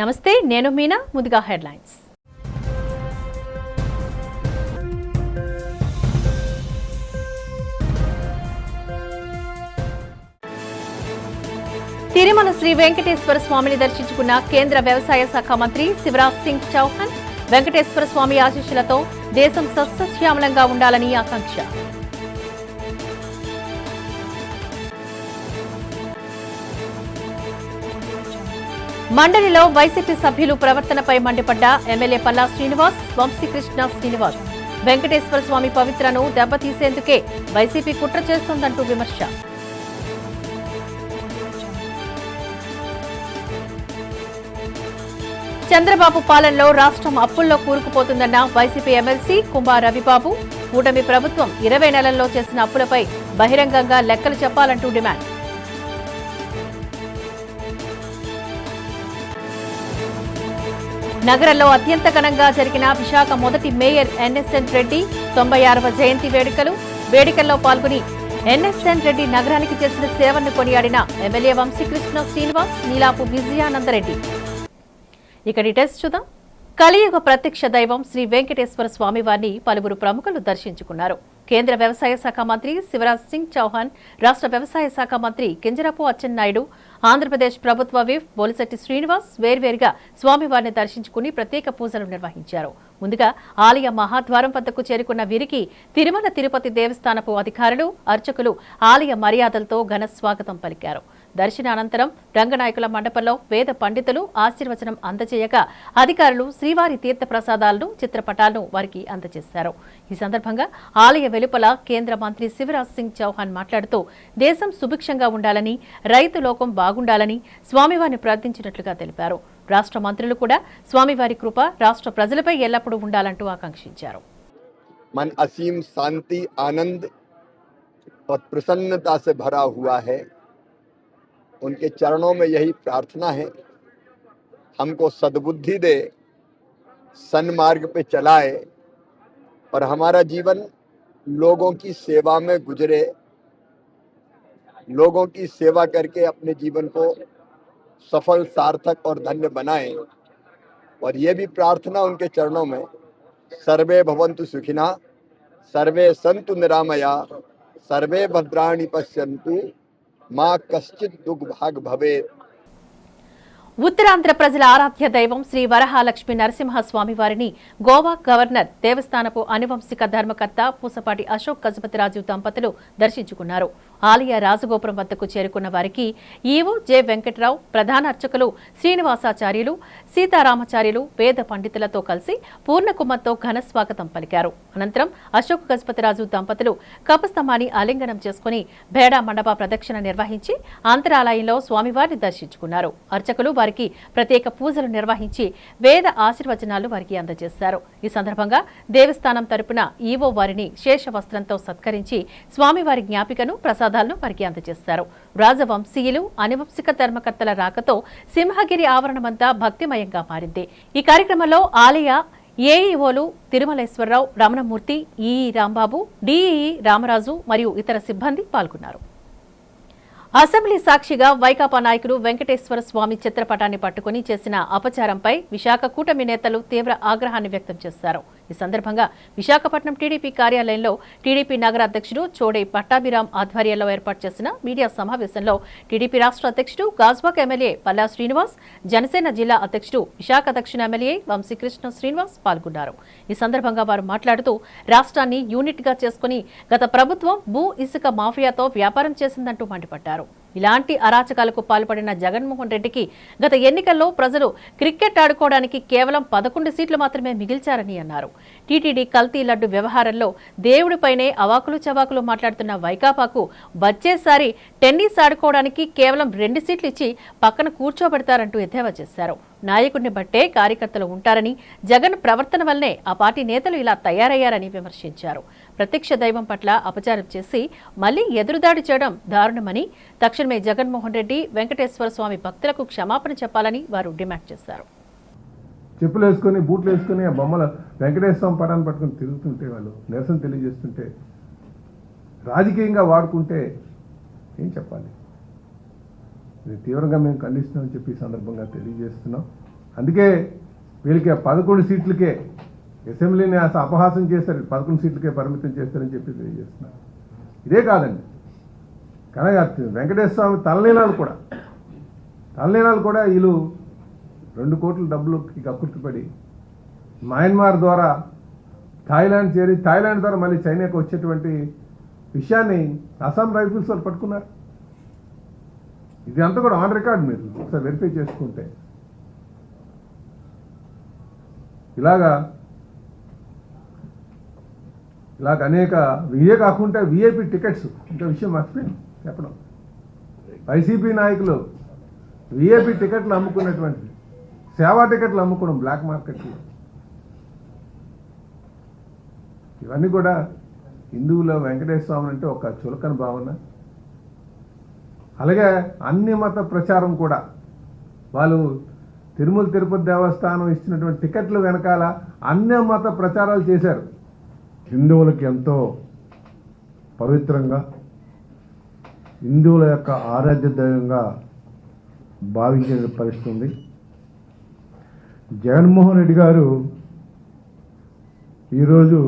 నమస్తే, నేను మీనా. ముందుగా హెడ్లైన్స్. తిరుమల శ్రీ వెంకటేశ్వర స్వామిని దర్శించుకున్న కేంద్ర వ్యవసాయ శాఖ మంత్రి శివరాజ్ సింగ్ చౌహాన్ వెంకటేశ్వర స్వామి ఆశీస్సులతో దేశం సస్యశ్యామలంగా ఉండాలని ఆకాంక్ష. మండలిలో వైసీపీ సభ్యులు ప్రవర్తనపై మండిపడ్డ ఎమ్మెల్యే పల్లా శ్రీనివాస్, వంశీకృష్ణ శ్రీనివాస్ వెంకటేశ్వర స్వామి పవిత్రను దెబ్బతీసేందుకే వైసీపీ కుట్ర చేస్తోందంటూ విమర్శ. చంద్రబాబు పాలనలో రాష్ట్రం అప్పుల్లో కూరుకుపోతుందన్న వైసీపీ ఎమ్మెల్సీ కుంభా రవిబాబు, కూటమి ప్రభుత్వం 20 నెలల్లో చేసిన అప్పులపై బహిరంగంగా లెక్కలు చెప్పాలంటూ డిమాండ్. నగరంలో అత్యంత ఘనంగా జరిగిన విశాఖ మొదటి మేయర్ ఎన్ఎస్ఎన్ రెడ్డి 96వ జయంతి వేడుకల్లో పాల్గొని ఎన్ఎస్ఎన్ రెడ్డి నగరానికి చేసిన సేవలను కొనియాడిన ఎమ్మెల్యే వంశీకృష్ణ శ్రీనివాస్, నీలాపు విజయానందరెడ్డి. ఇక డీటెయిల్స్ చూద్దాం. కలియుగ ప్రత్యక్ష దైవం శ్రీ వెంకటేశ్వర స్వామి వారిని పలువురు ప్రముఖులు దర్శించుకున్నారు. కేంద్ర వ్యవసాయ శాఖ మంత్రి శివరాజ్ సింగ్ చౌహాన్, రాష్ట్ర వ్యవసాయ శాఖ మంత్రి కింజరాపు అచ్చెన్నాయుడు, ఆంధ్రప్రదేశ్ ప్రభుత్వ విప్ బొలిశెట్టి శ్రీనివాస్ వేర్వేరుగా స్వామివారిని దర్శించుకుని ప్రత్యేక పూజలు నిర్వహించారు. ముందుగా ఆలయ మహాద్వారం వద్దకు చేరుకున్న వీరికి తిరుమల తిరుపతి దేవస్థానపు అధికారులు, అర్చకులు ఆలయ మర్యాదలతో ఘన స్వాగతం పలికారు. దర్శనానంతరం రంగనాయకుల మండపంలో వేద పండితులు ఆశీర్వచనం అందజేయగా అధికారులు శ్రీవారి తీర్థ ప్రసాదాలను, చిత్రపటాలను వారికి అందజేశారు. ఈ సందర్భంగా ఆలయ వెలుపల కేంద్ర మంత్రి శివరాజ్ సింగ్ చౌహాన్ మాట్లాడుతూ దేశం సుభిక్షంగా ఉండాలని, రైతు లోకం బాగుండాలని స్వామివారిని ప్రార్థించినట్లుగా తెలిపారు. రాష్ట్ర మంత్రులు కూడా స్వామివారి కృప రాష్ట్ర ప్రజలపై ఎల్లప్పుడూ ఉండాలంటూ ఆకాంక్షించారు. मन असीम शांति, आनंद और प्रसन्नता से भरा हुआ है. उनके चरणों में यही प्रार्थना है, हमको सद्बुद्धि दे, सन्मार्ग पे चलाए और हमारा जीवन लोगों की सेवा में गुजरे, लोगों की सेवा करके अपने जीवन को सफल, सार्थक और धन्य बनाए. और ये भी प्रार्थना उनके चरणों में, सर्वे भवन्तु सुखिनः, सर्वे सन्तु निरामया, सर्वे भद्राणि पश्यन्तु, మా కశ్చిత్ దుర్భాగ్ భవేత్. ఉత్తరాంధ్ర ప్రజల ఆరాధ్య దైవం శ్రీ వరహాలక్ష్మి నరసింహస్వామి వారిని గోవా గవర్నర్, దేవస్థానపు అనువంశిక ధర్మకర్త పూసపాటి అశోక్ గజపతిరాజు దంపతులు దర్శించుకున్నారు. ఆలయ రాజగోపురం వద్దకు చేరుకున్న వారికి ఈవో జె వెంకట్రావు, ప్రధాన అర్చకులు శ్రీనివాసాచార్యులు, సీతారామాచార్యులు వేద పండితులతో కలిసి పూర్ణకుమంతో ఘన స్వాగతం పలికారు. అనంతరం అశోక్ గజపతిరాజు దంపతులు కపస్తంభాన్ని ఆలింగనం చేసుకుని భేడా మండప ప్రదక్షిణ నిర్వహించి అంతరాలయంలో స్వామివారిని దర్శించుకున్నారు. అర్చకులు వారికి ప్రత్యేక పూజలు నిర్వహించి వేద ఆశీర్వచనాలు వారికి అందజేశారు. ఈ సందర్భంగా దేవస్థానం తరపున ఈవో వారిని శేష వస్త్రంతో సత్కరించి స్వామివారి జ్ఞాపికను, ప్రసాదాలను వారికి అందజేశారు. రాజవంశీయులు, అనువంశిక ధర్మకర్తల రాకతో సింహగిరి ఆవరణమంతా భక్తిమయంగా మారింది. ఈ కార్యక్రమంలో ఆలయ ఏఈఓలు తిరుమలేశ్వరరావు, రమణమూర్తి, ఈఈ రాంబాబు, డిఈఈ రామరాజు మరియు ఇతర సిబ్బంది పాల్గొన్నారు. అసెంబ్లీ సాక్షిగా వైకాపా నాయకుడు వెంకటేశ్వర స్వామి చిత్రపటాన్ని పట్టుకుని చేసిన అపచారంపై విశాఖ కూటమి నేతలు తీవ్ర ఆగ్రహాన్ని వ్యక్తం చేశారు. ఈ సందర్భంగా విశాఖపట్నం టీడీపీ కార్యాలయంలో టీడీపీ నగర అధ్యక్షుడు చోడే పట్టాభిరామ్ ఆధ్వర్యంలో ఏర్పాటు చేసిన మీడియా సమావేశంలో టీడీపీ రాష్ట్ర అధ్యక్షుడు గాజ్వాక్ ఎమ్మెల్యే పల్లా శ్రీనివాస్, జనసేన జిల్లా అధ్యక్షుడు విశాఖ దక్షిణ ఎమ్మెల్యే వంశీకృష్ణ శ్రీనివాస్ పాల్గొన్నారు. ఈ సందర్భంగా వారు మాట్లాడుతూ రాష్ట్రాన్ని యూనిట్ గా చేసుకుని గత ప్రభుత్వం భూ ఇసుక మాఫియాతో వ్యాపారం చేసిందంటూ మండిపడ్డారు. ఇలాంటి అరాచకాలకు పాల్పడిన జగన్మోహన్ రెడ్డికి గత ఎన్నికల్లో ప్రజలు క్రికెట్ ఆడుకోవడానికి కేవలం 11 సీట్లు మాత్రమే మిగిల్చారని అన్నారు. టీటీడీ కల్తీ లడ్డు వ్యవహారంలో దేవుడిపైనే అవాకులు చవాకులు మాట్లాడుతున్న వైకాపాకు వచ్చేసారి టెన్నిస్ ఆడుకోవడానికి కేవలం 2 సీట్లు ఇచ్చి పక్కన కూర్చోబెడతారంటూ ఎద్దేవా చేశారు. నాయకుడిని బట్టే కార్యకర్తలు ఉంటారని, జగన్ ప్రవర్తన వల్లనే ఆ పార్టీ నేతలు ఇలా తయారయ్యారని విమర్శించారు. ప్రత్యక్ష దైవం పట్ల అపచారం చేసి మళ్లీ ఎదురుదాడి చేయడం దారుణమని, తక్షణమే జగన్మోహన్ రెడ్డి వెంకటేశ్వర స్వామి భక్తులకు క్షమాపణ చెప్పాలని వారు డిమాండ్ చేశారు. చెప్పులు వేసుకొని, బూట్లు వేసుకొని ఆ బొమ్మల వెంకటేశ్వర స్వామి పటాన్ని పట్టుకొని తిరుగుతుంటే, వాళ్ళు నిరసన తెలియజేస్తుంటే, రాజకీయంగా వాడుకుంటే ఏం చెప్పాలి? ఇది తీవ్రంగా మేము ఖండిస్తున్నామని చెప్పి ఈ సందర్భంగా తెలియజేస్తున్నాం. అందుకే వీళ్ళకి 11 సీట్లకే అసెంబ్లీని అపహాసం చేశారు, 11 సీట్లకే పరిమితం చేస్తారని చెప్పి తెలియజేస్తున్నారు. ఇదే కాదండి, కానీ వెంకటేశ్వర స్వామి తలనీలాలు కూడా వీళ్ళు 2 కోట్ల డబ్బులకి కక్కుర్తిపడి మయన్మార్ ద్వారా థాయిలాండ్ చేరి థాయిలాండ్ ద్వారా మళ్ళీ చైనాకు వచ్చేటువంటి విషయాన్ని అస్సాం రైఫిల్స్ వాళ్ళు పట్టుకున్నారు. ఇది అంతా కూడా ఆన్ రికార్డ్, మీరు ఒకసారి వెరిఫై చేసుకుంటే. ఇలాగ అనేక ఇవే కాకుండా విఐపి టికెట్స్, ఇంకా విషయం మర్చిపోయింది చెప్పడం. వైసీపీ నాయకులు విఐపి టికెట్లు అమ్ముకున్నటువంటి, సేవా టికెట్లు అమ్ముకోవడం బ్లాక్ మార్కెట్లో, ఇవన్నీ కూడా హిందువుల వెంకటేశ్వర స్వామి అంటే ఒక చులకన భావన. అలాగే అన్ని మత ప్రచారం కూడా వాళ్ళు తిరుమల తిరుపతి దేవస్థానం ఇచ్చినటువంటి టికెట్లు వెనకాల అన్ని మత ప్రచారాలు చేశారు. హిందువులకి ఎంతో పవిత్రంగా, హిందువుల యొక్క ఆరాధ్య దైవంగా భావించే పరిస్థితి ఉంది. జగన్మోహన్ రెడ్డి గారు ఈరోజు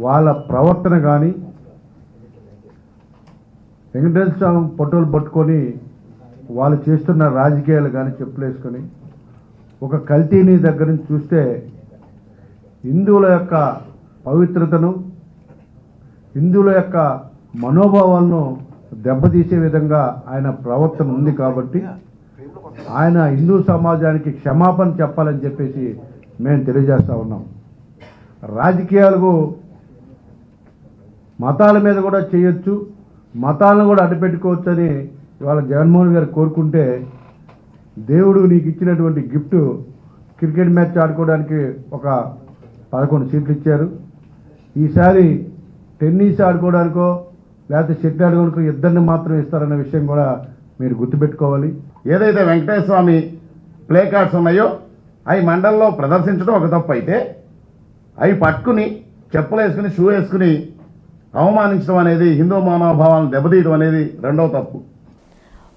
వాళ్ళ ప్రవర్తన కానీ, వెంకటేశ్వర స్వామి ఫోటోలు పట్టుకొని వాళ్ళు చేస్తున్న రాజకీయాలు కానీ చెప్పులేసుకొని ఒక కల్తీని దగ్గర నుంచి చూస్తే హిందువుల యొక్క పవిత్రతను, హిందువుల యొక్క మనోభావాలను దెబ్బతీసే విధంగా ఆయన ప్రవర్తన ఉంది. కాబట్టి ఆయన హిందూ సమాజానికి క్షమాపణ చెప్పాలని చెప్పేసి మేము తెలియజేస్తూ ఉన్నాం. రాజకీయాలకు మతాల మీద కూడా చేయొచ్చు, మతాలను కూడా అడ్డుపెట్టుకోవచ్చు అని ఇవాళ జగన్మోహన్ గారు కోరుకుంటే, దేవుడు నీకు ఇచ్చినటువంటి గిఫ్ట్ క్రికెట్ మ్యాచ్ ఆడుకోవడానికి ఒక 11 సీట్లు ఇచ్చారు. ఈసారి టెన్నిస్ ఆడుకోవడానికో లేకపోతే షటిల్ ఆడుకోవడానికో 2 మాత్రం ఇస్తారన్న విషయం కూడా మీరు గుర్తుపెట్టుకోవాలి. ఏదైతే వెంకటేశ్వర స్వామి ప్లే కార్డ్స్ ఉన్నాయో అవి మండలంలో ప్రదర్శించడం ఒక తప్పు అయితే, అవి పట్టుకుని చెప్పులు వేసుకుని షూ వేసుకుని అవమానించడం అనేది, హిందూ మనోభావాలను దెబ్బతీయడం అనేది రెండవ తప్పు.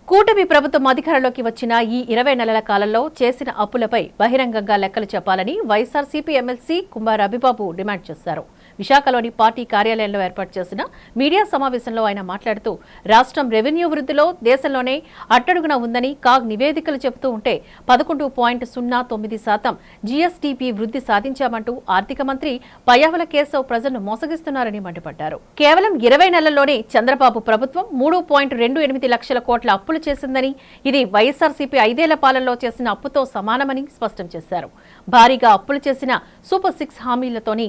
కూటమి ప్రభుత్వం అధికారంలోకి వచ్చిన ఈ 20 నెలల కాలంలో చేసిన అప్పులపై బహిరంగంగా లెక్కలు చెప్పాలని వైఎస్ఆర్సీపీ ఎమ్మెల్సీ కుంభా రవిబాబు డిమాండ్ చేశారు. విశాఖలోని పార్టీ కార్యాలయంలో ఏర్పాటు చేసిన మీడియా సమావేశంలో ఆయన మాట్లాడుతూ, రాష్ట్రం రెవెన్యూ వృద్ధిలో దేశంలోనే అట్టడుగున ఉందని కాగ్ నివేదికలు చెబుతూ ఉంటే 11.09% జీఎస్డీపీ వృద్ధి సాధించామంటూ ఆర్థిక మంత్రి పయ్యావుల కేశవ్ ప్రజలను మోసగిస్తున్నారని మండిపడ్డారు. కేవలం 20 నెలల్లోనే చంద్రబాబు ప్రభుత్వం 3.28 లక్షల కోట్ల అప్పులు చేసిందని, ఇది వైఎస్ఆర్సీపీ 5 ఏళ్ల పాలనలో చేసిన అప్పుతో సమానమని స్పష్టం చేశారు. భారీగా అప్పులు చేసిన సూపర్ 6 హామీలతోని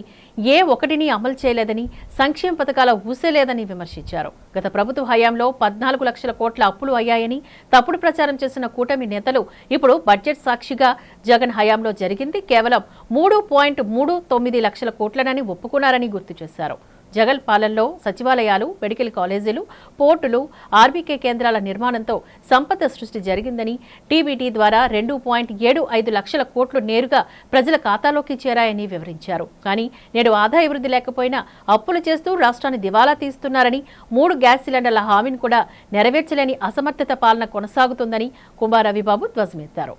ఏ ఒక్కటిని అమలు చేయలేదని, సంక్షేమ పథకాల ఊసేలేదని విమర్శించారు. గత ప్రభుత్వ హయాంలో 14 లక్షల కోట్ల అప్పులు అయ్యాయని తప్పుడు ప్రచారం చేసిన కూటమి నేతలు ఇప్పుడు బడ్జెట్ సాక్షిగా జగన్ హయాంలో జరిగింది కేవలం 3.39 లక్షల కోట్లనని ఒప్పుకున్నారని గుర్తు చేశారు. జగన్ పాలనలో సచివాలయాలు, మెడికల్ కాలేజీలు, పోర్టులు, ఆర్బీకే కేంద్రాల నిర్మాణంతో సంపద సృష్టి జరిగిందని, టీబీటీ ద్వారా 2.75 లక్షల కోట్లు నేరుగా ప్రజల ఖాతాలోకి చేరాయని వివరించారు. కానీ నేడు ఆదాయ వృద్ధి లేకపోయినా అప్పులు చేస్తూ రాష్ట్రాన్ని దివాలా తీస్తున్నారని, 3 గ్యాస్ సిలిండర్ల హామీని కూడా నెరవేర్చలేని అసమర్థత పాలన కొనసాగుతుందని కుంభా రవిబాబు ధ్వజమెత్తారు.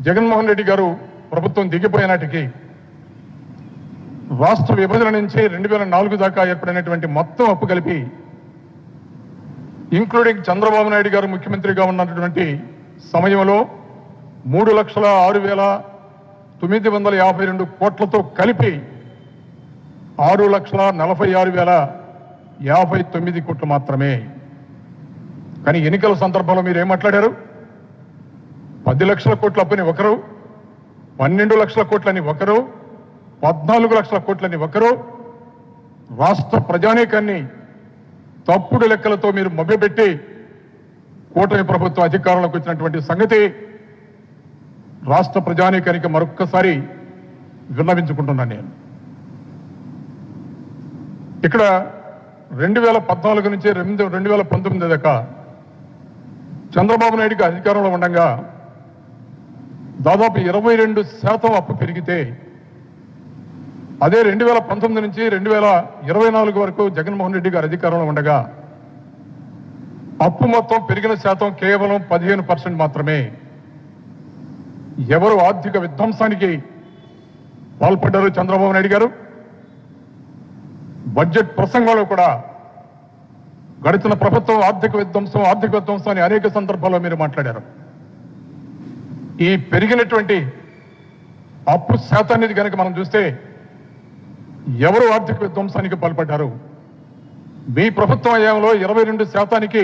జగన్మోహన్ రెడ్డి గారు ప్రభుత్వం దిగిపోయినాటికి రాష్ట్ర విభజన నుంచి 2004 దాకా ఏర్పడినటువంటి మొత్తం అప్పు కలిపి, ఇంక్లూడింగ్ చంద్రబాబు నాయుడు గారు ముఖ్యమంత్రిగా ఉన్నటువంటి సమయంలో 3,06,952 కోట్లతో కలిపి 6,46,059 కోట్లు మాత్రమే. కానీ ఎన్నికల సందర్భంలో మీరు ఏం మాట్లాడారు? 10 లక్షల కోట్ల అప్పుని ఒకరు, 12 లక్షల కోట్లని ఒకరు, 14 లక్షల కోట్లని ఒకరు, రాష్ట్ర ప్రజానీకాన్ని తప్పుడు లెక్కలతో మీరు మభ్యపెట్టి కూటమి ప్రభుత్వ అధికారంలోకి వచ్చినటువంటి సంగతి రాష్ట్ర ప్రజానీకానికి మరొక్కసారి విన్నవించుకుంటున్నాను. నేను ఇక్కడ 2014 నుంచి 2019 దాకా చంద్రబాబు నాయుడుకి అధికారంలో ఉండగా దాదాపు 22% అప్పు పెరిగితే, అదే 2019 నుంచి 2024 వరకు జగన్మోహన్ రెడ్డి గారు అధికారంలో ఉండగా అప్పు మొత్తం పెరిగిన శాతం కేవలం 15% మాత్రమే. ఎవరు ఆర్థిక విధ్వంసానికి పాల్పడ్డారు చంద్రబాబు నాయుడు గారు. బడ్జెట్ ప్రసంగంలో కూడా గడిచిన ప్రభుత్వం ఆర్థిక విధ్వంసం అని అనేక సందర్భాల్లో మీరు మాట్లాడారు. ఈ పెరిగినటువంటి అప్పు శాతాన్ని కనుక మనం చూస్తే ఎవరు ఆర్థిక విధ్వంసానికి పాల్పడ్డారు? మీ ప్రభుత్వం హయాంలో 22%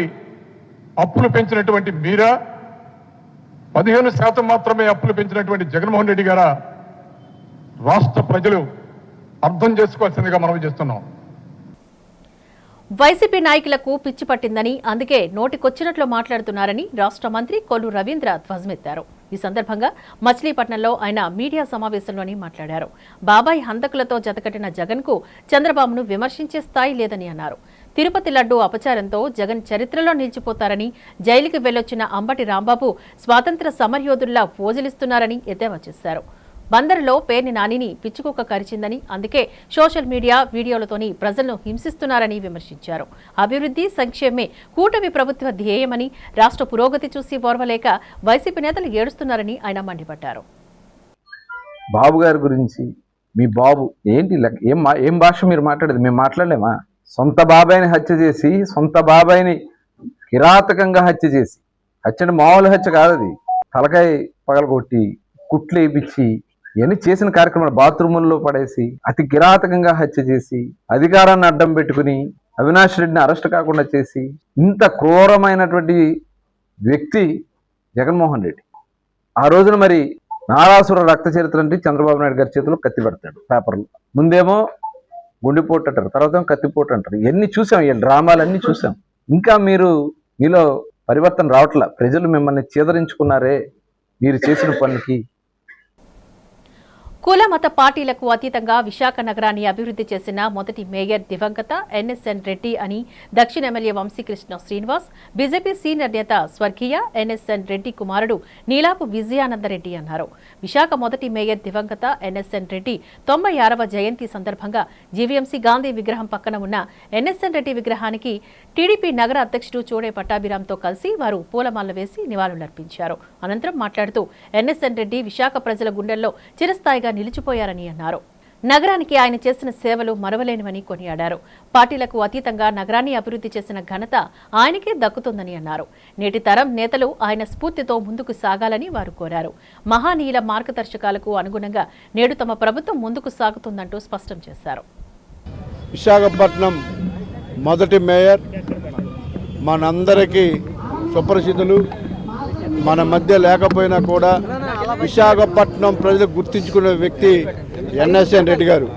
అప్పులు పెంచినటువంటి మీరా, 15% మాత్రమే అప్పులు పెంచినటువంటి జగన్మోహన్ రెడ్డి గారా? రాష్ట్ర ప్రజలు అర్థం చేసుకోవాల్సిందిగా మనం చేస్తున్నాం. వైసీపీ నాయకులకు పిచ్చి పట్టిందని, అందుకే నోటికొచ్చినట్లు మాట్లాడుతున్నారని రాష్ట్ర మంత్రి కొల్లు రవీంద్ర ధ్వజమెత్తారు. ఈ సందర్భంగా మచిలీపట్నంలో ఆయన మీడియా సమావేశంలోని మాట్లాడారు. బాబాయ్ హంతకులతో జతకట్టిన జగన్ కు చంద్రబాబును విమర్శించే స్థాయి లేదని అన్నారు. తిరుపతి లడ్డూ అపచారంతో జగన్ చరిత్రలో నిలిచిపోతారని, జైలుకి వెళ్లొచ్చిన అంబటి రాంబాబు స్వాతంత్ర సమరయోధుల్లా పోజులిస్తున్నారని ఎద్దేవా చేశారు. బందరులో పేర్ని నానిని పిచ్చుకుక్క కరిచిందని, అందుకే సోషల్ మీడియా వీడియోలతోని ప్రజలను హింసిస్తున్నారని విమర్శించారు. అభివృద్ధి సంక్షేమమే కూటమి ప్రభుత్వ ధ్యేయమని, రాష్ట్ర పురోగతి చూసి ఓర్వలేక వైసీపీ నేతలు ఏడుస్తున్నారని ఆయన మండిపడ్డారు. బాబు గారి గురించి మీ బాబు ఏంటి ఏం భాష మీరు మాట్లాడేది? మేము మాట్లాడలేమా? సొంత బాబాయిని హత్య చేసి, సొంత బాబాయిని కిరాతకంగా హత్య చేసి, హత్యని మామూలు హత్య కాదు, అది తలకాయ పగలగొట్టి కుట్లు వేయించి ఇవన్నీ చేసిన కార్యక్రమాలు బాత్రూముల్లో పడేసి అతి కిరాతకంగా హత్య చేసి అధికారాన్ని అడ్డం పెట్టుకుని అవినాష్ రెడ్డిని అరెస్ట్ కాకుండా చేసి ఇంత క్రూరమైనటువంటి వ్యక్తి జగన్మోహన్ రెడ్డి. ఆ రోజున మరి నారాసుర రక్త చరిత్ర అంటే చంద్రబాబు నాయుడు గారి చేతిలో కత్తి పెడతాడు పేపర్లు. ముందేమో గుండెపోటు అంటారు, తర్వాత కత్తిపోటు అంటారు. ఇవన్నీ చూసాం, ఈ డ్రామాలన్నీ చూసాం. ఇంకా మీలో పరివర్తన రావట్లా. ప్రజలు మిమ్మల్ని చీదరించుకున్నారే మీరు చేసిన పనికి. కుల మత పార్టీలకు అతీతంగా విశాఖ నగరాన్ని అభివృద్ధి చేసిన మొదటి మేయర్ దివంగత ఎన్ఎస్ఎన్ రెడ్డి అని దక్షిణ MLA Vamsikrishna Srinivas, BJP senior నేత స్వర్గీయ ఎన్ఎస్ఎన్ రెడ్డి కుమారుడు నీలాపు విజయానందరెడ్డి అన్నారు. విశాఖ మొదటి మేయర్ దివంగత ఎన్ఎస్ఎన్ రెడ్డి 96వ జయంతి సందర్భంగా జీవీఎంసీ గాంధీ విగ్రహం పక్కన ఉన్న ఎన్ఎస్ఎన్ రెడ్డి విగ్రహానికి టీడీపీ నగర అధ్యక్షుడు చోడే పట్టాభిరామ్తో కలిసి వారు పూలమాల వేసి నివాళులర్పించారు. అనంతరం మాట్లాడుతూ ఎన్ఎస్ఎన్ రెడ్డి విశాఖ ప్రజల గుండెల్లో చిరస్థాయిగా నిలిచిపోయారని అన్నారు. నగరానికి ఆయన చేసిన సేవలు మరవలేనివని కొనియాడారు. పార్టీలకు అతీతంగా నగరాన్ని అభివృద్ధి చేసిన ఘనత ఆయనకే దక్కుతుందని అన్నారు. నేటి తరం నేతలు ఆయన స్ఫూర్తితో ముందుకు సాగాలని వారు కోరారు. మహానీయుల మార్గదర్శకాలకు అనుగుణంగా నేడు తమ ప్రభుత్వం ముందుకు సాగుతుందంటూ స్పష్టం చేశారు. విశాఖపట్నం మొదటి మేయర్ మనందరికీ సుపరిచితులు, మన మధ్య లేకపోయినా కూడా విశాఖపట్నం ప్రజలు గుర్తించుకునే వ్యక్తి ఎన్ఎస్ఎన్ రెడ్డి గారు.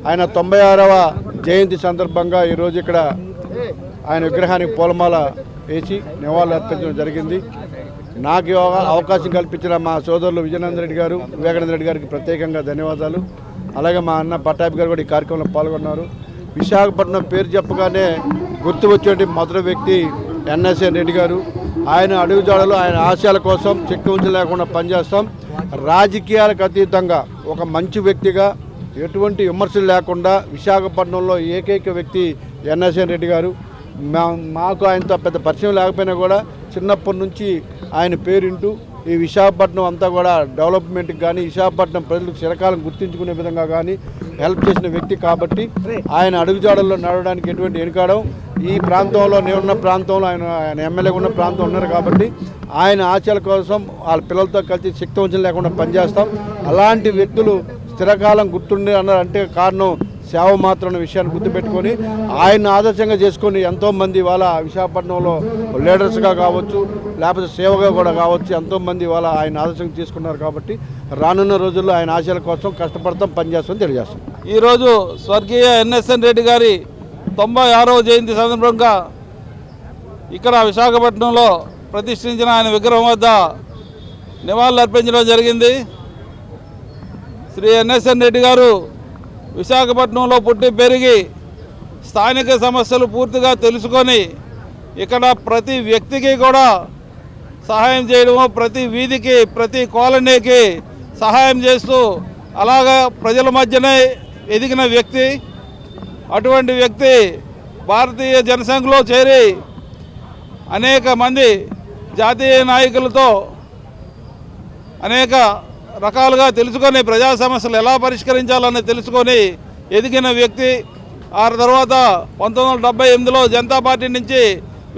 ఆయన 96వ జయంతి సందర్భంగా ఈరోజు ఇక్కడ ఆయన విగ్రహానికి పూలమాల వేసి నివాళులు అర్పించడం జరిగింది. నాకు అవకాశం కల్పించిన మా సోదరులు విజయానంద రెడ్డి గారు, వివేకానంద రెడ్డి గారికి ప్రత్యేకంగా ధన్యవాదాలు. అలాగే మా అన్న పట్టాభి గారు కూడా ఈ కార్యక్రమంలో పాల్గొన్నారు. విశాఖపట్నం పేరు చెప్పగానే గుర్తు వచ్చే మొదటి వ్యక్తి ఎన్ఎస్ఎన్ రెడ్డి గారు. ఆయన అడుగుజాడలు, ఆయన ఆశయాల కోసం చిక్కుముంచు లేకుండా పనిచేస్తాం. రాజకీయాలకు అతీతంగా ఒక మంచి వ్యక్తిగా ఎటువంటి విమర్శలు లేకుండా విశాఖపట్నంలో ఏకైక వ్యక్తి ఎన్ఎస్ఎన్ రెడ్డి గారు. మాకు ఆయనతో పెద్ద పరిచయం లేకపోయినా కూడా చిన్నప్పటి నుంచి ఆయన పేరింటూ ఈ విశాఖపట్నం అంతా కూడా డెవలప్మెంట్కి కానీ విశాఖపట్నం ప్రజలకు చిరకాలం గుర్తించుకునే విధంగా కానీ హెల్ప్ చేసిన వ్యక్తి కాబట్టి ఆయన అడుగుజాడల్లో నడవడానికి ఎటువంటి వెనుకాడం. ఈ ప్రాంతంలో నేనున్న ప్రాంతంలో ఆయన ఎమ్మెల్యేగా ఉన్న ప్రాంతం ఉన్నారు కాబట్టి ఆయన ఆశయాల కోసం వాళ్ళ పిల్లలతో కలిసి శక్తివంచన లేకుండా పనిచేస్తాం. అలాంటి వ్యక్తులు స్థిరకాలం గుర్తుండే అన్నారంటే కారణం సేవ మాత్రం విషయాన్ని గుర్తుపెట్టుకొని ఆయన ఆదర్శంగా చేసుకొని ఎంతోమంది వాళ్ళ విశాఖపట్నంలో లీడర్స్గా కావచ్చు, లేకపోతే సేవగా కూడా కావచ్చు, ఎంతోమంది వాళ్ళ ఆయన ఆదర్శంగా తీసుకున్నారు. కాబట్టి రానున్న రోజుల్లో ఆయన ఆశయాల కోసం కష్టపడతాం, పనిచేస్తామని తెలియజేస్తాం. ఈరోజు స్వర్గీయ ఎన్ఎస్ఎన్ రెడ్డి గారి 96వ జయంతి సందర్భంగా ఇక్కడ విశాఖపట్నంలో ప్రతిష్ఠించిన ఆయన విగ్రహం వద్ద నివాళులు అర్పించడం జరిగింది. శ్రీ ఎన్ఎస్ఎన్ రెడ్డి గారు విశాఖపట్నంలో పుట్టి పెరిగి స్థానిక సమస్యలు పూర్తిగా తెలుసుకొని ఇక్కడ ప్రతి వ్యక్తికి కూడా సహాయం చేయడము, ప్రతి వీధికి ప్రతి కాలనీకి సహాయం చేస్తూ అలాగా ప్రజల మధ్యనే ఎదిగిన వ్యక్తి. అటువంటి వ్యక్తి భారతీయ జనసంఘలో చేరి అనేక మంది జాతీయ నాయకులతో అనేక రకాలుగా తెలుసుకొని ప్రజా సమస్యలు ఎలా పరిష్కరించాలని తెలుసుకొని ఎదిగిన వ్యక్తి. ఆ తర్వాత 1978లో జనతా పార్టీ నుంచి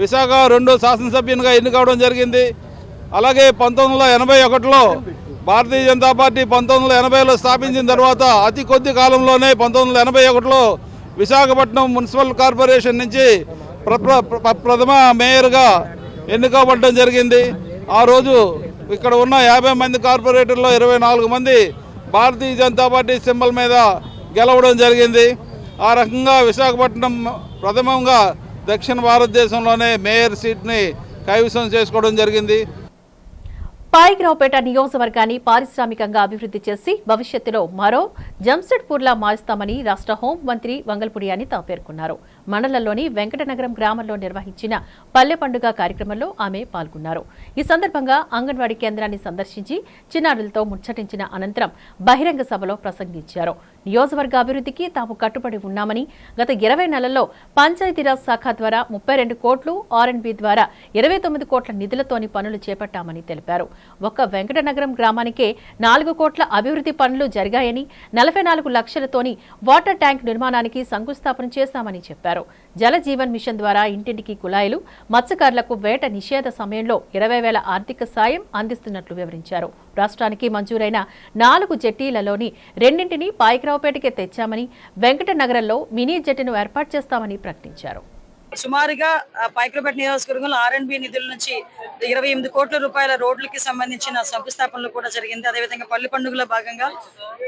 విశాఖ 2 శాసనసభ్యునిగా ఎన్నికవడం జరిగింది. అలాగే 1981లో భారతీయ జనతా పార్టీ 1980లో స్థాపించిన తర్వాత అతి కొద్ది కాలంలోనే 1981లో విశాఖపట్నం మున్సిపల్ కార్పొరేషన్ నుంచి ప్రథమ మేయర్గా ఎన్నికవ్వడం జరిగింది. ఆ రోజు ఇక్కడ ఉన్న 50 మంది కార్పొరేటర్లో 24 మంది భారతీయ జనతా పార్టీ సింబల్ మీద గెలవడం జరిగింది. ఆ రకంగా విశాఖపట్నం ప్రథమంగా దక్షిణ భారతదేశంలోనే మేయర్ సీట్ని కైవసం చేసుకోవడం జరిగింది. పాయిగ్రావుపేట నియోజకవర్గాన్ని పారిశ్రామికంగా అభివృద్ధి చేసి భవిష్యత్తులో మరో జంషెడ్పూర్లా మారుస్తామని రాష్ట్ర హోంమంత్రి వంగల్పూడి అనిత పేర్కొన్నారు. మండలంలోని వెంకటనగరం గ్రామంలో నిర్వహించిన పల్లె పండుగ కార్యక్రమంలో ఆమె పాల్గొన్నారు. ఈ సందర్భంగా అంగన్వాడీ కేంద్రాన్ని సందర్శించి చిన్నారులతో ముచ్చటించిన అనంతరం బహిరంగ సభలో ప్రసంగించారు. నియోజకవర్గ అభివృద్ధికి తాము కట్టుబడి ఉన్నామని, గత 20 నెలల్లో పంచాయతీరాజ్ శాఖ ద్వారా 32 కోట్లు, ఆర్ఎండ్బి ద్వారా 29 కోట్ల నిధులతోని పనులు చేపట్టామని తెలిపారు. ఒక్క వెంకటనగరం గ్రామానికే 4 కోట్ల అభివృద్ధి పనులు జరిగాయని, 44 లక్షలతోని వాటర్ ట్యాంక్ నిర్మాణానికి శంకుస్థాపన చేశామని చెప్పారు. జల జీవన్ మిషన్ ద్వారా ఇంటింటికి కుళాయిలు, మత్స్యకారులకు వేట నిషేధ సమయంలో 20,000 ఆర్థిక సాయం అందిస్తున్నట్లు వివరించారు. రాష్ట్రానికి మంజూరైన 4 జెట్టీలలోని 2ంటిని పాయిగ్రావుపేటకే తెచ్చామని, వెంకటనగరంలో మినీ జెట్టీను ఏర్పాటు చేస్తామని ప్రకటించారు. సుమారుగా పాయిగ్రావుపేట నియోజకవర్గంలో ఆర్ఎండ్బి నిధుల నుంచి 28 కోట్ల రూపాయల రోడ్లకి సంబంధించిన శంకుస్థాపనలు కూడా జరిగింది. అదేవిధంగా పల్లె పండుగలో భాగంగా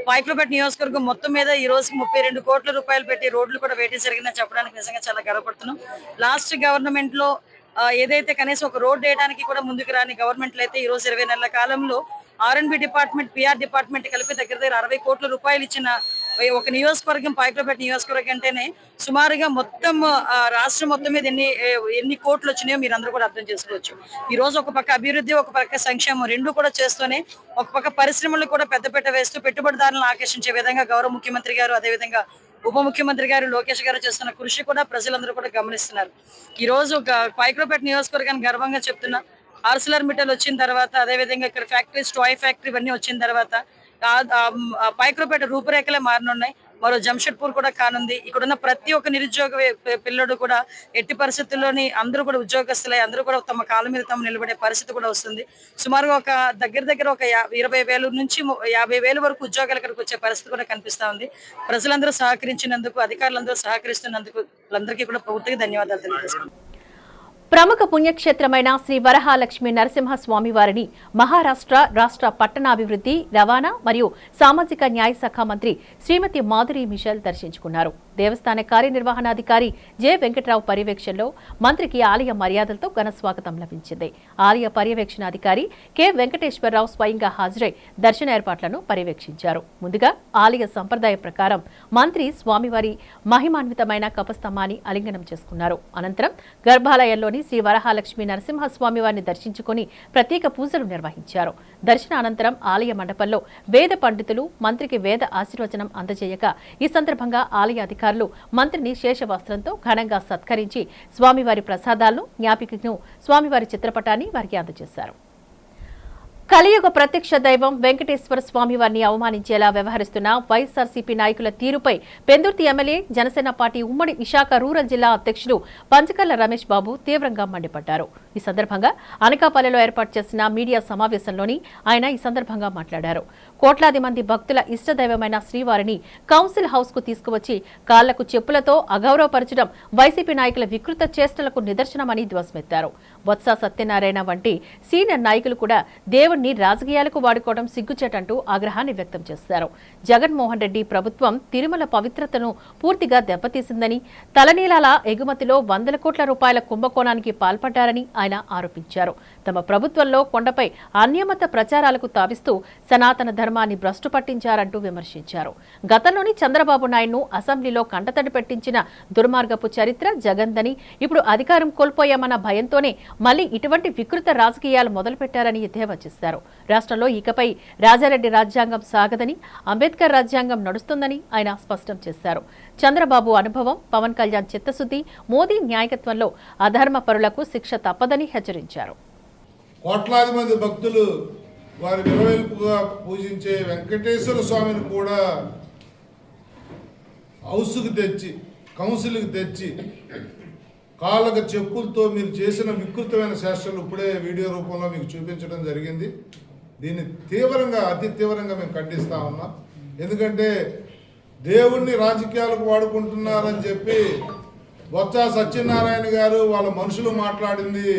పాయిగ్రావుపేట నియోజకవర్గం మొత్తం మీద ఈ రోజుకి 32 కోట్ల రూపాయలు పెట్టి రోడ్లు కూడా వేయడం జరిగిందని చెప్పడానికి నిజంగా చాలా గర్వపడుతున్నాం. లాస్ట్ గవర్నమెంట్ లో ఏదైతే కనీసం ఒక రోడ్ వేయడానికి కూడా ముందుకు రాని గవర్నమెంట్లు అయితే ఈ రోజు 20 నెలల కాలంలో ఆర్ఎండ్బి డిపార్ట్మెంట్, పిఆర్ డిపార్ట్మెంట్ కలిపి దగ్గర 60 కోట్ల రూపాయలు ఇచ్చిన ఒక నియోజకవర్గం పాయిగ్రావుపేట నియోజకవర్గం అంటేనే సుమారుగా మొత్తం రాష్ట్రం మొత్తం మీద ఎన్ని కోట్లు వచ్చినాయో మీరు అందరూ కూడా అర్థం చేసుకోవచ్చు. ఈ రోజు ఒక పక్క అభివృద్ధి, ఒక పక్క సంక్షేమం రెండు కూడా చేస్తూనే ఒక పక్క పరిశ్రమలు కూడా పెద్దపీట వేస్తూ పెట్టుబడిదారులను ఆకర్షించే విధంగా గౌరవ ముఖ్యమంత్రి గారు, అదేవిధంగా ఉప ముఖ్యమంత్రి గారు లోకేష్ గారు చేస్తున్న కృషి కూడా ప్రజలందరూ కూడా గమనిస్తున్నారు. ఈ రోజు పాయిగ్రావుపేట నియోజకవర్గాన్ని గర్వంగా చెప్తున్నా. ఆర్సిలర్ మిట్టల్ వచ్చిన తర్వాత, అదేవిధంగా ఇక్కడ ఫ్యాక్టరీస్, టాయ్ ఫ్యాక్టరీ ఇవన్నీ వచ్చిన తర్వాత పాయిగ్రావుపేట రూపురేఖలే మారనున్నాయి. మరో జంషెడ్పూర్ కూడా కానుంది. ఇక్కడున్న ప్రతి ఒక్క నిరుద్యోగ పిల్లడు కూడా ఎట్టి పరిస్థితుల్లోని అందరూ కూడా ఉద్యోగస్తులై అందరూ కూడా తమ కాళ్ళ మీద తమ నిలబడే పరిస్థితి కూడా వస్తుంది. సుమారుగా ఒక దగ్గర ఒక 20,000 నుంచి 50,000 వరకు ఉద్యోగాలు ఇక్కడికి వచ్చే పరిస్థితి కూడా కనిపిస్తా ఉంది. ప్రజలందరూ సహకరించినందుకు, అధికారులందరూ సహకరిస్తున్నందుకు అందరికీ కూడా పూర్తిగా ధన్యవాదాలు తెలియజేస్తున్నాను. ప్రముఖ పుణ్యక్షేత్రమైన శ్రీ వరహాలక్ష్మి నరసింహస్వామి వారిని మహారాష్ట్ర రాష్ట్ర పట్టణాభివృద్ధి, రవాణా మరియు సామాజిక న్యాయ శాఖ మంత్రి శ్రీమతి మాధురి మిషల్ దర్శించుకున్నారు. దేవస్థాన కార్యనిర్వహణాధికారి జె వెంకట్రావు పర్యవేక్షణలో మంత్రికి ఆలయ మర్యాదలతో ఘన స్వాగతం లభించింది. ఆలయ పర్యవేక్షణాధికారి కె వెంకటేశ్వరరావు స్వయంగా హాజరై దర్శన ఏర్పాట్లను పర్యవేక్షించారు. ముందుగా ఆలయ సంప్రదాయ ప్రకారం మంత్రి స్వామివారి మహిమాన్వితమైన కపస్తంభాన్ని ఆలింగనం చేసుకున్నారు. అనంతరం గర్భాలయంలోని శ్రీ వరహాలక్ష్మి నరసింహస్వామి వారిని దర్శించుకుని ప్రత్యేక పూజలు నిర్వహించారు. దర్శన అనంతరం ఆలయ మండపంలో వేద పండితులు మంత్రికి వేద ఆశీర్వచనం అందజేయగా ఈ సందర్భంగా ఆలయ అధికారులు మంత్రిని శేషవస్త్రంతో ఘనంగా సత్కరించి స్వామివారి ప్రసాదాలను, జ్ఞాపికను, స్వామివారి చిత్రపటాన్ని వారికి అందజేశారు. కలియుగ ప్రత్యక్ష దైవం వెంకటేశ్వర స్వామి వారిని అవమానించేలా వ్యవహరిస్తున్న వైఎస్ఆర్సీపీ నాయకుల తీరుపై పెందుర్తి ఎమ్మెల్యే, జనసేన పార్టీ ఉమ్మడి విశాఖ రూరల్ జిల్లా అధ్యక్షుడు పంచకర్ల రమేష్ బాబు తీవ్రంగా మండిపడ్డారు. ఈ సందర్భంగా అనకాపల్లిలో ఏర్పాటు చేసిన మీడియా సమావేశంలోని ఆయన ఈ సందర్భంగా మాట్లాడారు. కోట్లాది మంది భక్తుల ఇష్టదైవమైన శ్రీవారిని కౌన్సిల్ హౌస్ కు తీసుకువచ్చి కాళ్లకు చెప్పులతో అగౌరవపరచడం వైసీపీ నాయకుల వికృత చేష్టలకు నిదర్శనమని ధ్వసమెత్తారు. బొత్స సత్యనారాయణ వంటి సీనియర్ నాయకులు కూడా దేవుణ్ణి రాజకీయాలకు వాడుకోవడం సిగ్గుచేటంటూ ఆగ్రహాన్ని వ్యక్తం చేశారు. జగన్మోహన్ రెడ్డి ప్రభుత్వం తిరుమల పవిత్రతను పూర్తిగా దెబ్బతీసిందని, తలనీలాల ఎగుమతిలో 100 కోట్ల రూపాయల కుంభకోణానికి పాల్పడ్డారని ఆయన ఆరోపించారు. తమ ప్రభుత్వంలో కొండపై అన్యమత ప్రచారాలకు తావిస్తూ సనాతన ధర్మాన్ని భ్రష్టు పట్టించారంటూ విమర్శించారు. గతంలోని చంద్రబాబు నాయుడును అసెంబ్లీలో కంటతడి పెట్టించిన దుర్మార్గపు చరిత్ర జగన్దని, ఇప్పుడు అధికారం కోల్పోయామన్న భయంతోనే మళ్లీ ఇటువంటి వికృత రాజకీయాలు మొదలుపెట్టారని ఎద్దేవా చేశారు. రాష్ట్రంలో ఇకపై రాజారెడ్డి రాజ్యాంగం సాగదని, అంబేద్కర్ రాజ్యాంగం నడుస్తుందని ఆయన స్పష్టం చేశారు. చంద్రబాబు అనుభవం, పవన్ కళ్యాణ్ చిత్తశుద్ధి, మోదీ నాయకత్వంలో అధర్మ పరులకు శిక్ష తప్పదని హెచ్చరించారు. కోట్లాది మంది భక్తులు వారి విలవెల్పుగా పూజించే వెంకటేశ్వర స్వామిని కూడా హౌస్కి తెచ్చి కౌన్సిల్కి తెచ్చి కాళ్ళకు చెప్పులతో మీరు చేసిన వికృతమైన శాస్త్రాలు ఇప్పుడే వీడియో రూపంలో మీకు చూపించడం జరిగింది. దీన్ని తీవ్రంగా అతి తీవ్రంగా మేము ఖండిస్తా ఉన్నాం. ఎందుకంటే దేవుణ్ణి రాజకీయాలకు వాడుకుంటున్నారని చెప్పి బొత్స సత్యనారాయణ గారు వాళ్ళ మనుషులు మాట్లాడింది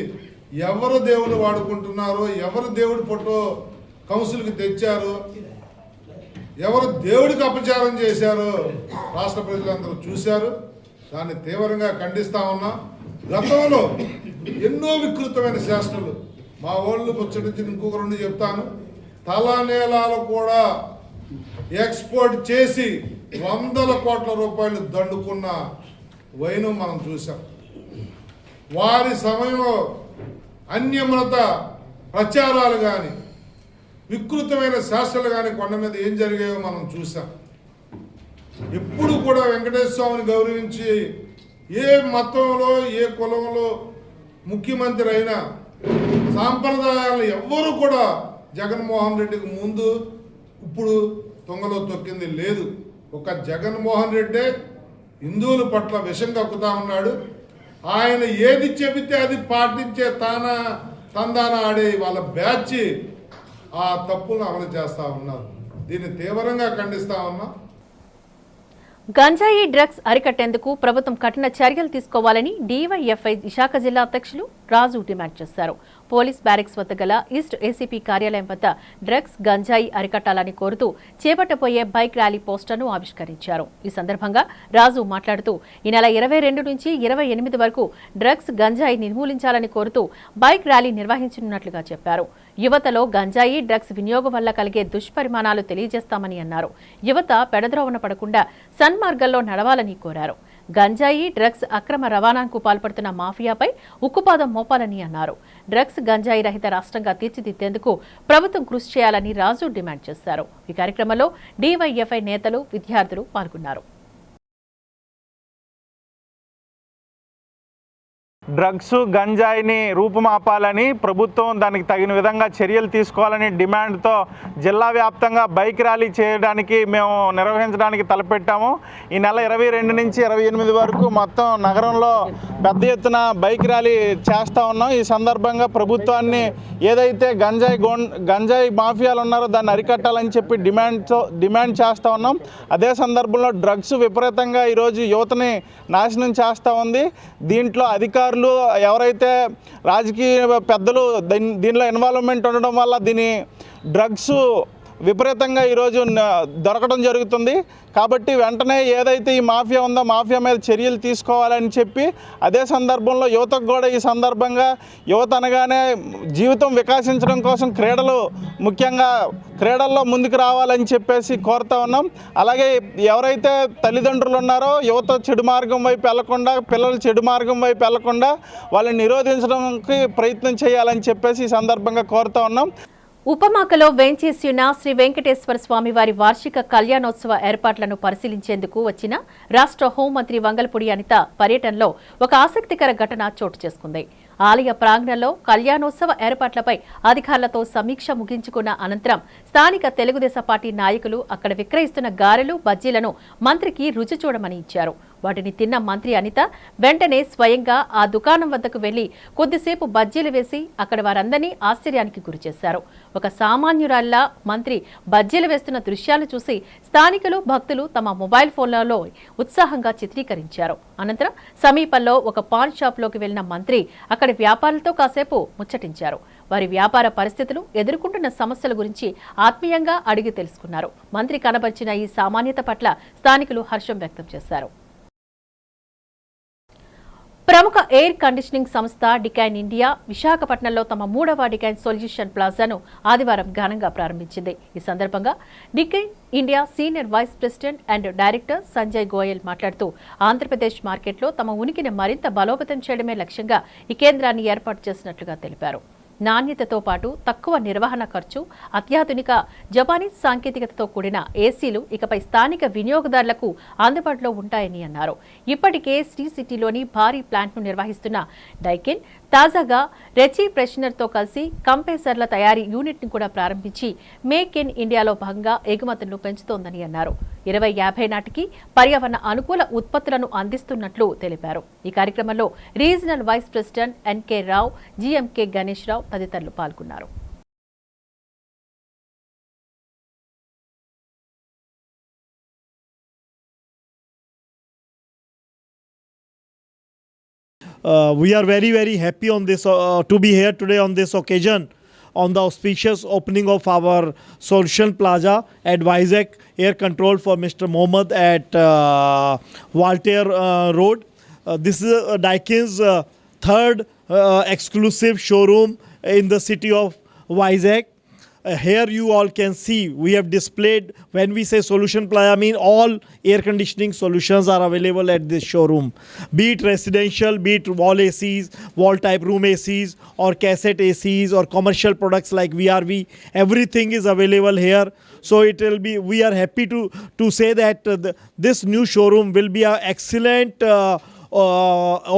ఎవరు దేవుని వాడుకుంటున్నారో, ఎవరు దేవుడి ఫోటో కౌన్సిల్కి తెచ్చారో, ఎవరు దేవుడికి అపచారం చేశారో రాష్ట్ర ప్రజలందరూ చూశారు. దాన్ని తీవ్రంగా ఖండిస్తా ఉన్నాం. గతంలో ఎన్నో వికృతమైన శాసనాలు మా వాళ్ళు ముచ్చటించి ఇంకొక రెండు చెప్తాను. తలనేలాలు కూడా ఎక్స్పోర్ట్ చేసి 100 కోట్ల రూపాయలు దండుకున్న వైనం మనం చూసాం. వారి సమయంలో అన్యమత ప్రచారాలు కానీ వికృతమైన శాస్త్రాలు కానీ కొండ మీద ఏం జరిగాయో మనం చూసాం. ఎప్పుడు కూడా వెంకటేశ్వర స్వామిని గౌరవించి ఏ మతంలో ఏ కులంలో ముఖ్యమంత్రి అయినా సాంప్రదాయాలను ఎవ్వరూ కూడా జగన్మోహన్ రెడ్డికి ముందు ఇప్పుడు తొంగలో తొక్కింది లేదు. ఒక జగన్మోహన్ రెడ్డే హిందువుల పట్ల విషం కక్కుతా ఉన్నాడు. ఆయన ఏది చెబితే అది పాటించే తందాన ఆడే వాళ్ళ బ్యాచ్ ఆ తప్పులను అమలు చేస్తూ ఉన్నారు. దీన్ని తీవ్రంగా ఖండిస్తా ఉన్నాం. గంజాయి డ్రగ్స్ అరికట్టేందుకు ప్రభుత్వం కఠిన చర్యలు తీసుకోవాలని డీవైఎఫ్ఐ విశాఖ జిల్లా అధ్యక్షులు రాజు డిమాండ్ చేశారు. పోలీస్ బ్యారెక్స్ వద్ద గల ఈస్ట్ ఏసీపీ కార్యాలయం వద్ద డ్రగ్స్ గంజాయి అరికట్టాలని కోరుతూ చేపట్టబోయే బైక్ ర్యాలీ పోస్టర్ను ఆవిష్కరించారు. ఈ సందర్భంగా రాజు మాట్లాడుతూ ఈ నెల 22 నుంచి 28 వరకు డ్రగ్స్ గంజాయి నిర్మూలించాలని కోరుతూ బైక్ ర్యాలీ నిర్వహించనున్నట్లుగా చెప్పారు. యువతలో గంజాయి డ్రగ్స్ వినియోగం వల్ల కలిగే దుష్పరిమాణాలు తెలియజేస్తామని అన్నారు. యువత పెడద్రోవన పడకుండా సన్మార్గంలో నడవాలని కోరారు. గంజాయి డ్రగ్స్ అక్రమ రవాణాకు పాల్పడుతున్న మాఫియాపై ఉక్కుపాదం మోపాలని అన్నారు. డ్రగ్స్ గంజాయి రహిత రాష్ట్రంగా తీర్చిదిద్దేందుకు ప్రభుత్వం కృషి చేయాలని రాజు డిమాండ్ చేశారు. ఈ కార్యక్రమంలో డీవైఎఫ్ఐ నేతలు, విద్యార్థులు పాల్గొన్నారు. డ్రగ్స్ గంజాయిని రూపుమాపాలని ప్రభుత్వం దానికి తగిన విధంగా చర్యలు తీసుకోవాలని డిమాండ్తో జిల్లా వ్యాప్తంగా బైక్ ర్యాలీ చేయడానికి మేము నిర్వహించడానికి తలపెట్టాము. ఈ నెల 22 నుంచి 28 వరకు మొత్తం నగరంలో పెద్ద ఎత్తున బైక్ ర్యాలీ చేస్తూ ఉన్నాం. ఈ సందర్భంగా ప్రభుత్వాన్ని ఏదైతే గంజాయి మాఫియాలు ఉన్నారో దాన్ని అరికట్టాలని చెప్పి డిమాండ్ చేస్తూ ఉన్నాం. అదే సందర్భంలో డ్రగ్స్ విపరీతంగా ఈరోజు యువతని నాశనం చేస్తూ ఉంది. దీంట్లో అధికారులు ఎవరైతే రాజకీయ పెద్దలు దీనిలో ఇన్వాల్వ్మెంట్ ఉండడం వల్ల దీని డ్రగ్స్ విపరీతంగా ఈరోజు దొరకడం జరుగుతుంది. కాబట్టి వెంటనే ఏదైతే ఈ మాఫియా ఉందో మాఫియా మీద చర్యలు తీసుకోవాలని చెప్పి అదే సందర్భంలో యువతకు కూడా ఈ సందర్భంగా యువత అనగానే జీవితం వికాసించడం కోసం క్రీడలు ముఖ్యంగా క్రీడల్లో ముందుకు రావాలని చెప్పేసి కోరుతా ఉన్నాం. అలాగే ఎవరైతే తల్లిదండ్రులు ఉన్నారో యువత చెడు మార్గం వైపు వెళ్లకుండా, పిల్లలు చెడు మార్గం వైపు వెళ్లకుండా వాళ్ళని నిరోధించడానికి ప్రయత్నం చేయాలని చెప్పేసి ఈ సందర్భంగా కోరుతా ఉన్నాం. ఉపమాకలో వేంచేసి ఉన్న శ్రీ వెంకటేశ్వర స్వామి వారి వార్షిక కళ్యాణోత్సవ ఏర్పాట్లను పరిశీలించేందుకు వచ్చిన రాష్ట్ర హోంమంత్రి వంగల్పూడి అనిత పర్యటనలో ఒక ఆసక్తికర ఘటన చోటు చేసుకుంది. ఆలయ ప్రాంగణంలో కళ్యాణోత్సవ ఏర్పాట్లపై అధికారులతో సమీక్ష ముగించుకున్న అనంతరం స్థానిక తెలుగుదేశం పార్టీ నాయకులు అక్కడ విక్రయిస్తున్న గారెలు, బజ్జీలను మంత్రికి రుచి చూడమని ఇచ్చారు. వాటిని తిన్న మంత్రి అనిత వెంటనే స్వయంగా ఆ దుకాణం వద్దకు వెళ్లి కొద్దిసేపు బజ్జీలు వేసి అక్కడ వారందరినీ ఆశ్చర్యానికి గురిచేశారు. ఒక సామాన్యురాల్లా మంత్రి బజ్జీలు వేస్తున్న దృశ్యాలు చూసి స్థానికులు, భక్తులు తమ మొబైల్ ఫోన్లలో ఉత్సాహంగా చిత్రీకరించారు. అనంతరం సమీపంలో ఒక పాన్ షాప్లోకి వెళ్లిన మంత్రి అక్కడి వ్యాపారులతో కాసేపు ముచ్చటించారు. వారి వ్యాపార పరిస్థితులు, ఎదుర్కొంటున్న సమస్యల గురించి ఆత్మీయంగా అడిగి తెలుసుకున్నారు. మంత్రి కనబరిచిన ఈ సామాన్యత పట్ల స్థానికులు హర్షం వ్యక్తం చేశారు. ప్రముఖ ఎయిర్ కండిషనింగ్ సంస్థ డికైన్ ఇండియా విశాఖపట్నంలో తమ 3వ డికైన్ సొల్యూషన్ ప్లాజాను ఆదివారం ఘనంగా ప్రారంభించింది. ఈ సందర్భంగా Daikin India senior vice president and director Sanjay Goyal మాట్లాడుతూ ఆంధ్రప్రదేశ్ మార్కెట్లో తమ ఉనికిని మరింత బలోపేతం చేయడమే లక్ష్యంగా ఈ కేంద్రాన్ని ఏర్పాటు చేసినట్లుగా తెలిపారు. నాణ్యతతో పాటు తక్కువ నిర్వహణ ఖర్చు, అత్యాధునిక జపానీస్ సాంకేతికతతో కూడిన ఏసీలు ఇకపై స్థానిక వినియోగదారులకు అందుబాటులో ఉంటాయని అన్నారు. ఇప్పటికే శ్రీ సిటీలోని భారీ ప్లాంట్ను నిర్వహిస్తున్న డైకిన్ తాజాగా రెచి ఫ్రెషనర్తో కలిసి కంప్రెసర్ల తయారీ యూనిట్ను కూడా ప్రారంభించి మేక్ ఇన్ ఇండియాలో భాగంగా ఎగుమతులను పెంచుతోందని అన్నారు. 2050 నాటికి పర్యావరణ అనుకూల ఉత్పత్తులను అందిస్తున్నట్లు తెలిపారు. ఈ కార్యక్రమంలో రీజనల్ వైస్ ప్రెసిడెంట్ ఎన్కే రావు, జీఎంకే గణేష్ రావు తదితరులు పాల్గొన్నారు. We are very happy on this to be here today on this occasion on the auspicious opening of our Solution Plaza at Vizag Air Control for Mr. Mohammed at Voltaire Road. This is Daikin's third exclusive showroom in the city of Vizag. Here you all can see we have displayed, when we say Solution Plaza, I mean all air conditioning solutions are available at this showroom. Be it residential, be it wall ACs, wall type room ACs or cassette ACs or commercial products like VRV, everything is available here. So it will be, we are happy to say that this new showroom will be an excellent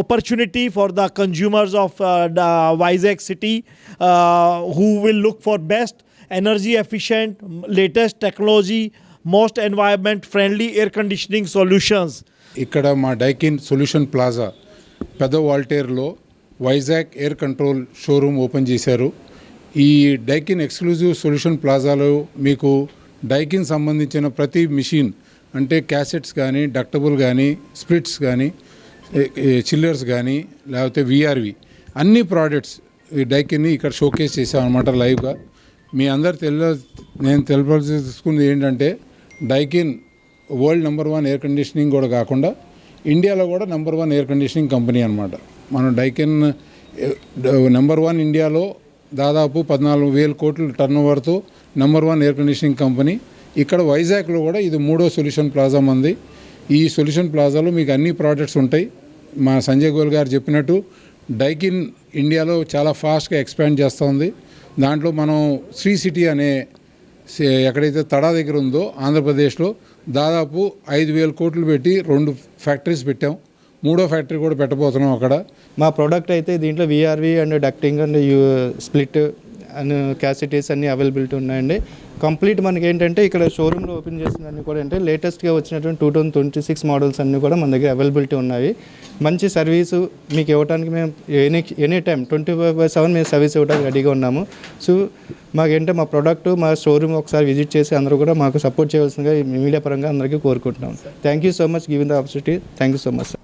opportunity for the consumers of the Vizag city who will look for best energy efficient, latest technology, most environment friendly air conditioning solutions. ఇక్కడ మా Daikin solution plaza పెద్ద వాల్టేర్లో Vizag air control showroom open చేశారు. ఈ Daikin exclusive solution ప్లాజాలో మీకు Daikin సంబంధించిన ప్రతి machine అంటే క్యాసెట్స్ కానీ, డక్టబుల్ కానీ, స్ప్లిట్స్ కానీ, చిల్లర్స్ కానీ, లేకపోతే విఆర్వి అన్ని ప్రోడక్ట్స్ ఈ డైకిన్ని ఇక్కడ షోకేస్ చేసామన్నమాట లైవ్గా. మీ అందరు నేను తెలుసుకుంది ఏంటంటే డైకిన్ వరల్డ్ #1 ఎయిర్ కండిషనింగ్ కూడా కాకుండా ఇండియాలో కూడా #1 ఎయిర్ కండిషనింగ్ కంపెనీ అనమాట. మనం డైకిన్ #1 ఇండియాలో దాదాపు 14,000 కోట్ల టర్న్ ఓవర్తో #1 ఎయిర్ కండిషనింగ్ కంపెనీ. ఇక్కడ వైజాగ్లో కూడా ఇది 3వ సొల్యూషన్ ప్లాజా మంది. ఈ సొల్యూషన్ ప్లాజాలో మీకు అన్ని ప్రోడక్ట్స్ ఉంటాయి. మా సంజయ్ గోల్ గారు చెప్పినట్టు డైకిన్ ఇండియాలో చాలా ఫాస్ట్గా ఎక్స్పాండ్ చేస్తుంది. దాంట్లో మనం శ్రీ సిటీ అనే ఎక్కడైతే తడా దగ్గర ఉందో ఆంధ్రప్రదేశ్లో దాదాపు 5,000 కోట్లు పెట్టి 2 ఫ్యాక్టరీస్ పెట్టాం. 3వ ఫ్యాక్టరీ కూడా పెట్టబోతున్నాం అక్కడ. మా ప్రోడక్ట్ అయితే దీంట్లో VRV and ducting and split and క్యాసిటీస్ అన్నీ అవైలబిలిటీ ఉన్నాయండి. కంప్లీట్ మనకి ఏంటంటే ఇక్కడ షోరూంలో ఓపెన్ చేసినవన్నీ కూడా అంటే లేటెస్ట్గా వచ్చినటువంటి 2026 మోడల్స్ అన్నీ కూడా మన దగ్గర అవైలబిలిటీ ఉన్నాయి. మంచి సర్వీసు మీకు ఇవ్వడానికి మేము ఎనీ టైం 24/7 మేము సర్వీస్ ఇవ్వడానికి రెడీగా ఉన్నాము. సో మాకేంటే మా ప్రోడక్ట్ మా షోరూమ్ ఒకసారి విజిట్ చేసి అందరూ కూడా మాకు సపోర్ట్ చేయవలసిందిగా మీడియా పరంగా అందరికీ కోరుకుంటున్నాం. Thank you so much giving the opportunity. Thank you so much.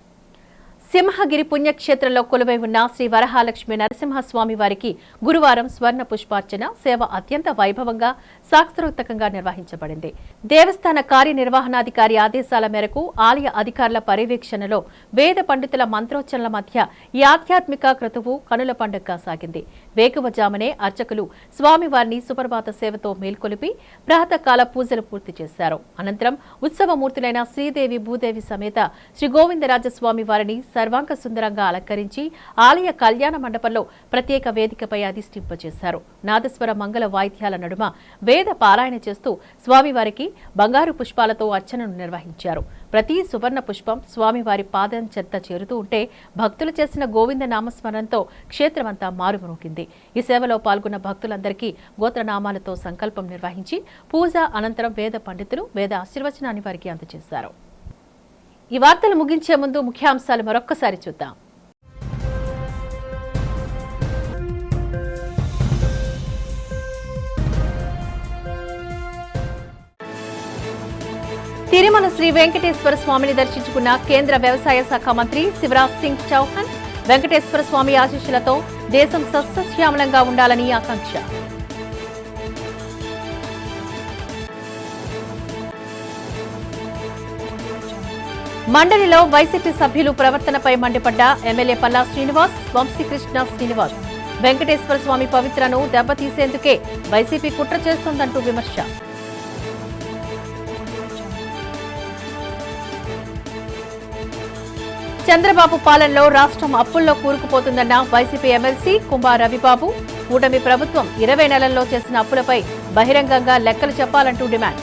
Simhagiri పుణ్యక్షేత్రంలో కొలువై ఉన్న శ్రీ వరహాలక్ష్మి నరసింహస్వామి వారికి గురువారం స్వర్ణ పుష్పార్చన సేవ అత్యంత వైభవంగా శాస్త్రోక్తంగా నిర్వహించబడింది. దేవస్థాన కార్యనిర్వహణాధికారి ఆదేశాల మేరకు ఆలయ అధికారుల పర్యవేక్షణలో వేద పండితుల మంత్రోచ్చరణల మధ్య ఈ ఆధ్యాత్మిక క్రతువు కనుల పండుగగా సాగింది. వేకువజామునే అర్చకులు స్వామివారిని సుప్రభాత సేవతో మేల్కొలిపి ప్రాతకాల పూజలు పూర్తి చేశారు. అనంతరం ఉత్సవమూర్తులైన శ్రీదేవి భూదేవి సమేత శ్రీ గోవిందరాజస్వామి వారిని సర్వాంగ సుందరంగా అలంకరించి ఆలయ కళ్యాణ మండపంలో ప్రత్యేక వేదికపై అధిష్ఠింపజేశారు. నాదస్వర మంగళ వాయిద్యాల నడుమ వేద పారాయణ చేస్తూ స్వామివారికి బంగారు పుష్పాలతో అర్చనను నిర్వహించారు. ప్రతి సువర్ణ పుష్పం స్వామివారి పాదం చెంత చేరుతూ ఉంటే భక్తులు చేసిన గోవింద నామస్మరణంతో క్షేత్రమంతా మారుమోగింది. ఈ సేవలో పాల్గొన్న భక్తులందరికీ గోత్రనామాలతో సంకల్పం నిర్వహించి పూజ అనంతరం వేద పండితులు వేద ఆశీర్వచనాన్ని వారికి అందజేశారు. ఈ వార్తలు ముగించే ముందు ముఖ్యాంశాలు మరొక్కసారి చూద్దాం. తిరుమల శ్రీ వెంకటేశ్వర స్వామిని దర్శించుకున్న కేంద్ర వ్యవసాయ శాఖ మంత్రి శివరాజ్ సింగ్ చౌహాన్ వెంకటేశ్వర స్వామి ఆశీస్సులతో దేశం సస్యశ్యామలంగా ఉండాలని ఆకాంక్ష. మండలిలో వైసీపీ సభ్యులు ప్రవర్తనపై మండిపడ్డ ఎమ్మెల్యే పల్లా శ్రీనివాస్, వంశీకృష్ణ శ్రీనివాస్ వెంకటేశ్వర స్వామి పవిత్రను దెబ్బతీసేందుకే వైసీపీ కుట్ర చేస్తోందంటూ విమర్శ. చంద్రబాబు పాలనలో రాష్ట్రం అప్పుల్లో కూరుకుపోతుందన్న వైసీపీ ఎమ్మెల్సీ కుంభా రవిబాబు, కూటమి ప్రభుత్వం 20 నెలల్లో చేసిన అప్పులపై బహిరంగంగా లెక్కలు చెప్పాలంటూ డిమాండ్.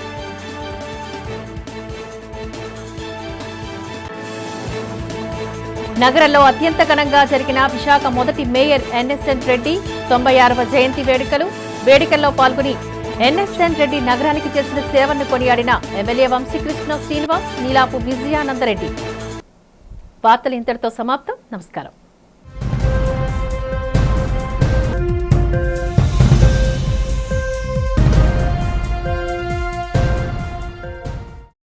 నగరంలో అత్యంత ఘనంగా జరిగిన విశాఖ మొదటి మేయర్ ఎన్ఎస్ఎన్ రెడ్డి 96వ జయంతి వేడుకల్లో పాల్గొని ఎన్ఎస్ఎన్ రెడ్డి నగరానికి చేసిన సేవలను కొనియాడిన ఎమ్మెల్యే వంశీకృష్ణ శ్రీనివాస్, నీలాపు విజయానందరెడ్డి. వార్తలు ఇంతటితో సమాప్తం. నమస్కారం.